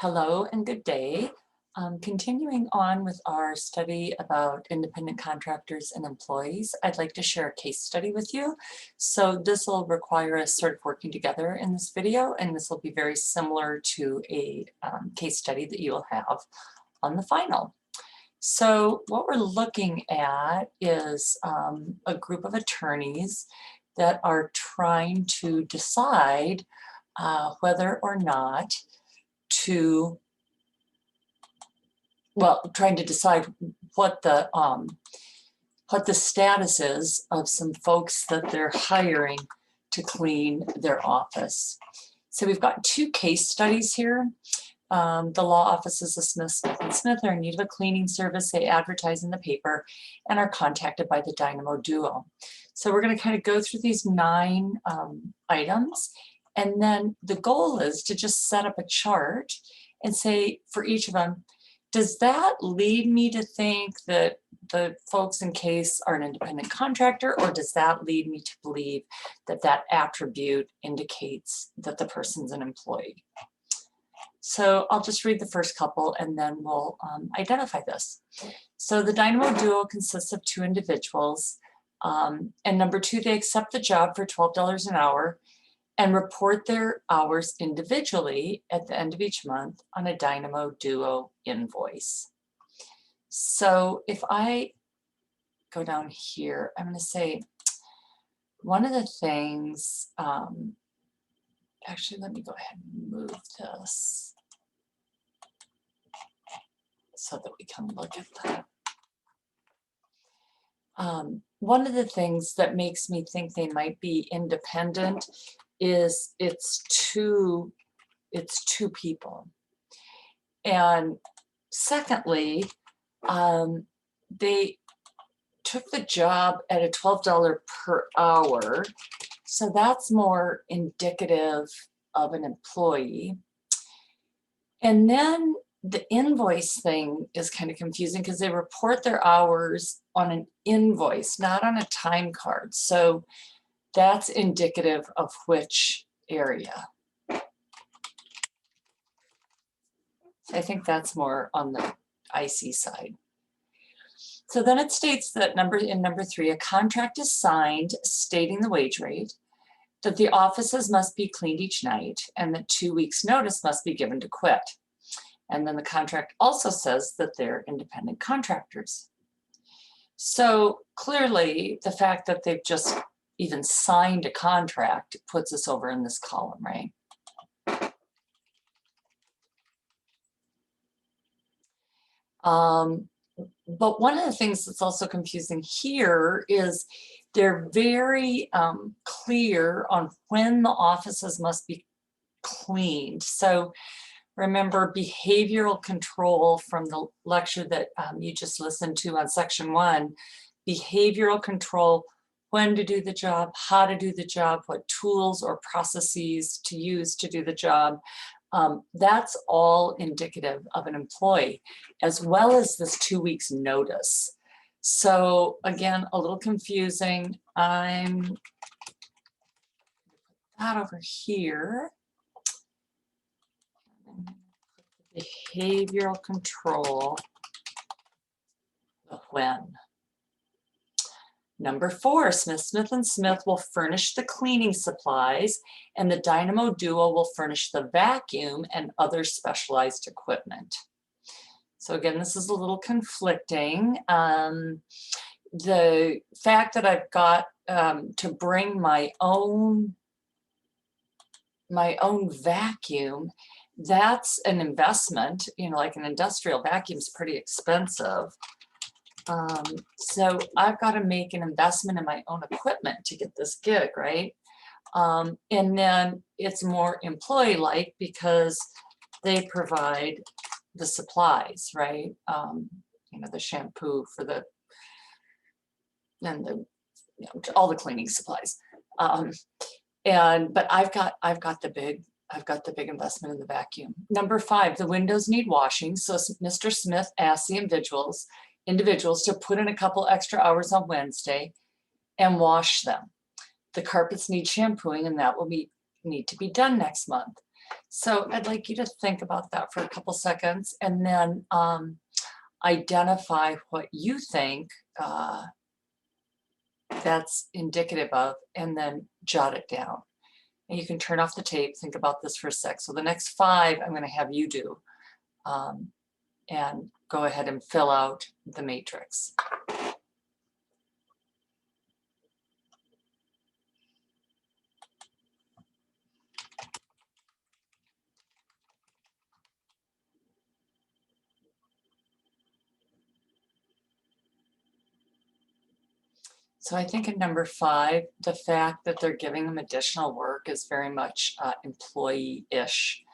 Hello and good day. Continuing on with our study about independent contractors and employees, I'd like to share a case study with you. So this will require us sort of working together in this video, and this will be very similar to a case study that you will have on the final. So what we're looking at is a group of attorneys that are trying to decide whether or not trying to decide what the status is of some folks that they're hiring to clean their office. So we've got two case studies here. The law offices of Smith & Smith are in need of a cleaning service. They advertise in the paper and are contacted by the Dynamo Duo. So we're going to kind of go through these 9 items. And then the goal is to just set up a chart and say for each of them, does that lead me to think that the folks in case are an independent contractor, or does that lead me to believe that that attribute indicates that the person's an employee? So I'll just read the first couple and then we'll identify this. So the Dynamo Duo consists of 2 individuals. And number 2, they accept the job for $12 an hour and report their hours individually at the end of each month on a Dynamo Duo invoice. So if I go down here, I'm going to say one of the things, actually, let me go ahead and move this so that we can look at that. One of the things that makes me think they might be independent is it's two people. And secondly, they took the job at a $12 per hour. So that's more indicative of an employee. And then the invoice thing is kind of confusing because they report their hours on an invoice, not on a time card. So that's indicative of which area. I think that's more on the IC side. So then it states that in number 3, a contract is signed stating the wage rate, that the offices must be cleaned each night, and that 2 weeks notice must be given to quit. And then the contract also says that they're independent contractors. So clearly the fact that they've just even signed a contract puts us over in this column, right? But one of the things that's also confusing here is they're very clear on when the offices must be cleaned. So remember behavioral control from the lecture that you just listened to on section 1, behavioral control, when to do the job, how to do the job, what tools or processes to use to do the job. That's all indicative of an employee, as well as this 2 weeks notice. So again, a little confusing. I'm put that over here. Behavioral control of when. Number 4, Smith & Smith will furnish the cleaning supplies, and the Dynamo Duo will furnish the vacuum and other specialized equipment. So again, this is a little conflicting. The fact that I've got to bring my own vacuum, that's an investment. You know, like an industrial vacuum is pretty expensive. So I've got to make an investment in my own equipment to get this gig, right? And then it's more employee-like because they provide the supplies, right? You know, the shampoo for the, and the, you know, all the cleaning supplies. But I've got the big investment in the vacuum. Number 5, the windows need washing. So Mr. Smith asked the individuals to put in a couple extra hours on Wednesday and wash them. The carpets need shampooing, and that will need to be done next month. So I'd like you to think about that for a couple seconds and then identify what you think that's indicative of, and then jot it down. And you can turn off the tape, think about this for a sec. So the next 5 I'm going to have you do, and go ahead and fill out the matrix. So I think in number 5, the fact that they're giving them additional work is very much employee-ish.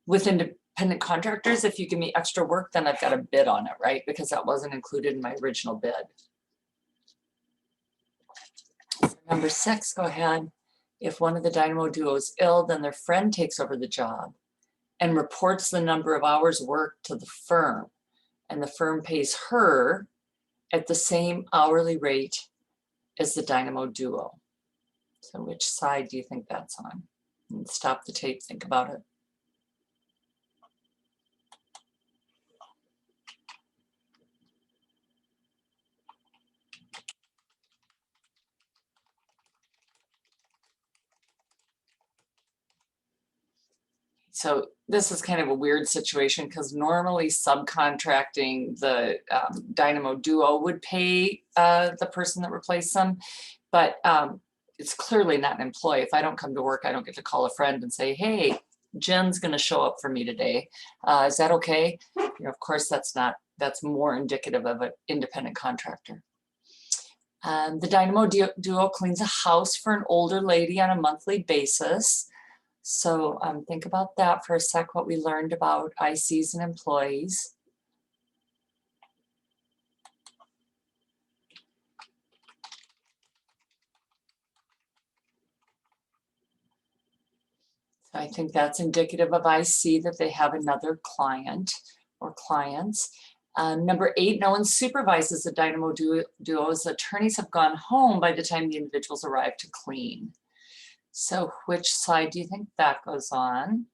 With independent contractors, if you give me extra work, then I've got a bid on it, right? Because that wasn't included in my original bid. Number 6, go ahead. If one of the dynamo duo is ill, then their friend takes over the job and reports the number of hours worked to the firm, and the firm pays her at the same hourly rate as the dynamo duo. So which side do you think that's on? And stop the tape, think about it. So this is kind of a weird situation because normally subcontracting the dynamo duo would pay the person that replaced them, but it's clearly not an employee. If I don't come to work, I don't get to call a friend and say, hey, Jen's going to show up for me today. Is that okay? You know, of course, that's more indicative of an independent contractor. The dynamo duo cleans a house for an older lady on a monthly basis. So think about that for a sec, what we learned about ICs and employees. So I think that's indicative of IC, that they have another client or clients. Number 8, no one supervises the dynamo duos. Attorneys have gone home by the time the individuals arrive to clean. So which side do you think that goes on?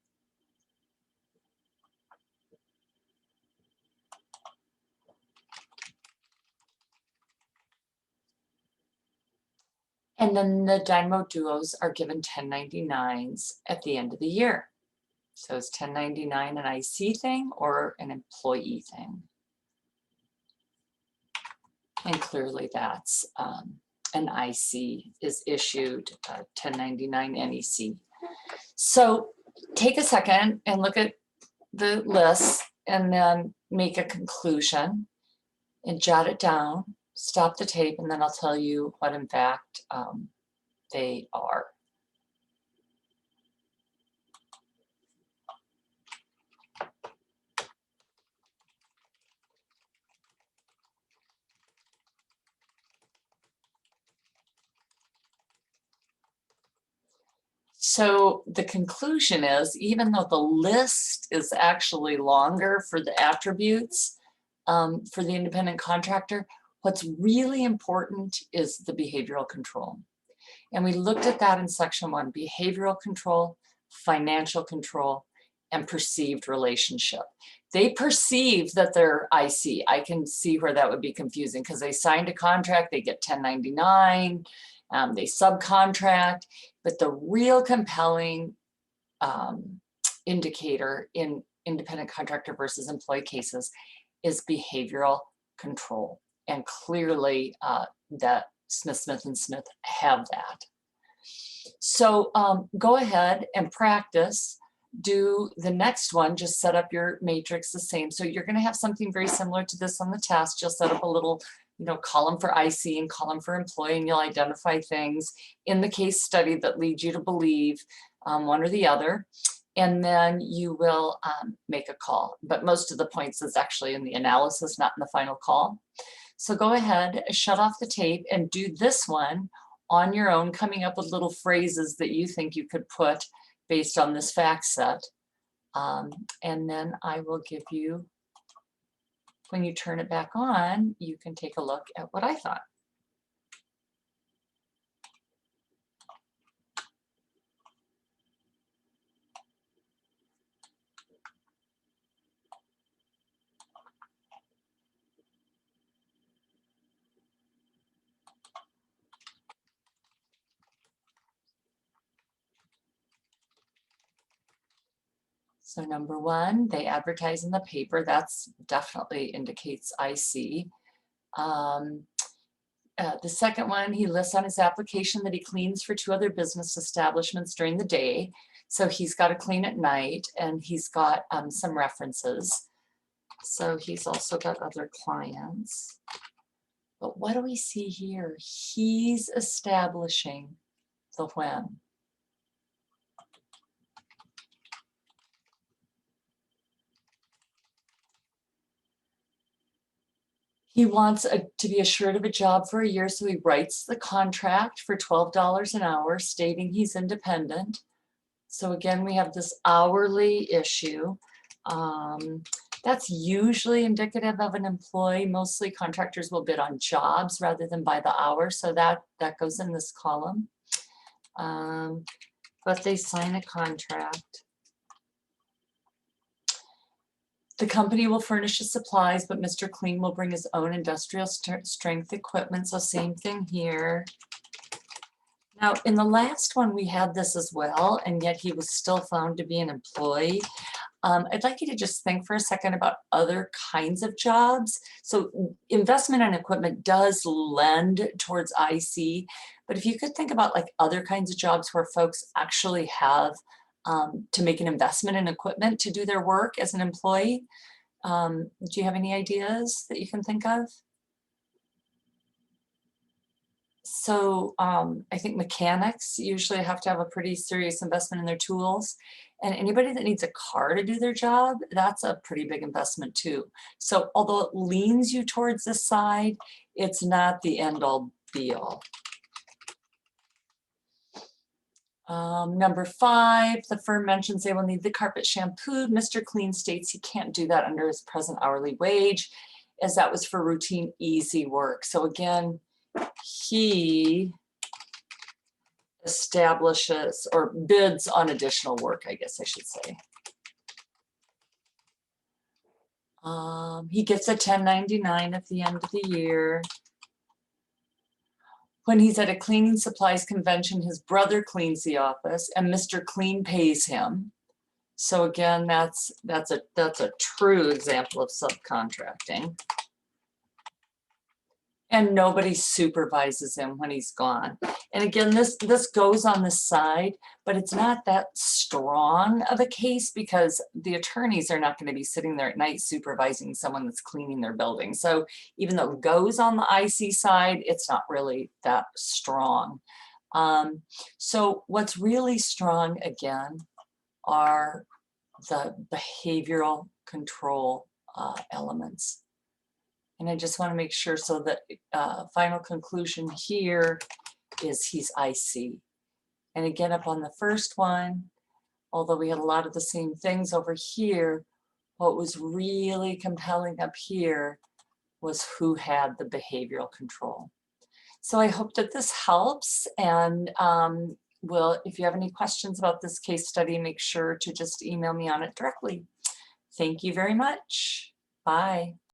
And then the dynamo duos are given 1099s at the end of the year. So is 1099 an IC thing or an employee thing? And clearly that's an IC is issued 1099 NEC. So take a second and look at the list and then make a conclusion and jot it down, stop the tape, and then I'll tell you what in fact they are. So the conclusion is, even though the list is actually longer for the attributes for the independent contractor, what's really important is the behavioral control. And we looked at that in section 1, behavioral control, financial control, and perceived relationship. They perceive that they're IC. I can see where that would be confusing because they signed a contract, they get 1099, they subcontract, but the real compelling indicator in independent contractor versus employee cases is behavioral control. And clearly that Smith & Smith have that. So go ahead and practice. Do the next one, just set up your matrix the same. So you're going to have something very similar to this on the test. You'll set up a little, column for IC and column for employee, and you'll identify things in the case study that lead you to believe one or the other. And then you will make a call. But most of the points is actually in the analysis, not in the final call. So go ahead, shut off the tape, and do this one on your own, coming up with little phrases that you think you could put based on this fact set. And then I will give you, when you turn it back on, you can take a look at what I thought. So number one, they advertise in the paper. That's definitely indicates IC. The second one, he lists on his application that he cleans for 2 other business establishments during the day. So he's got to clean at night, and he's got some references. So he's also got other clients. But what do we see here? He's establishing the when. He wants to be assured of a job for a year, so he writes the contract for $12 an hour, stating he's independent. So again, we have this hourly issue. That's usually indicative of an employee. Mostly contractors will bid on jobs rather than by the hour, so that goes in this column. But they sign a contract. The company will furnish the supplies, but Mr. Clean will bring his own industrial strength equipment. So same thing here. Now, in the last one, we had this as well, and yet he was still found to be an employee. I'd like you to just think for a second about other kinds of jobs. So investment in equipment does lend towards IC, but if you could think about like other kinds of jobs where folks actually have to make an investment in equipment to do their work as an employee. Do you have any ideas that you can think of? So I think mechanics usually have to have a pretty serious investment in their tools. And anybody that needs a car to do their job, that's a pretty big investment too. So although it leans you towards this side, it's not the end all be all. Number 5, the firm mentions they will need the carpet shampooed. Mr. Clean states he can't do that under his present hourly wage, as that was for routine, easy work. So again, he establishes or bids on additional work, I guess I should say. He gets a 1099 at the end of the year. When he's at a cleaning supplies convention, his brother cleans the office and Mr. Clean pays him. So again, that's a true example of subcontracting. And nobody supervises him when he's gone. And again, this goes on the side, but it's not that strong of a case because the attorneys are not going to be sitting there at night supervising someone that's cleaning their building. So even though it goes on the IC side, it's not really that strong. So what's really strong, again, are the behavioral control elements. And I just want to make sure, so that final conclusion here is he's IC. And again, up on the first one, although we had a lot of the same things over here, what was really compelling up here was who had the behavioral control. So I hope that this helps. And if you have any questions about this case study, make sure to just email me on it directly. Thank you very much. Bye.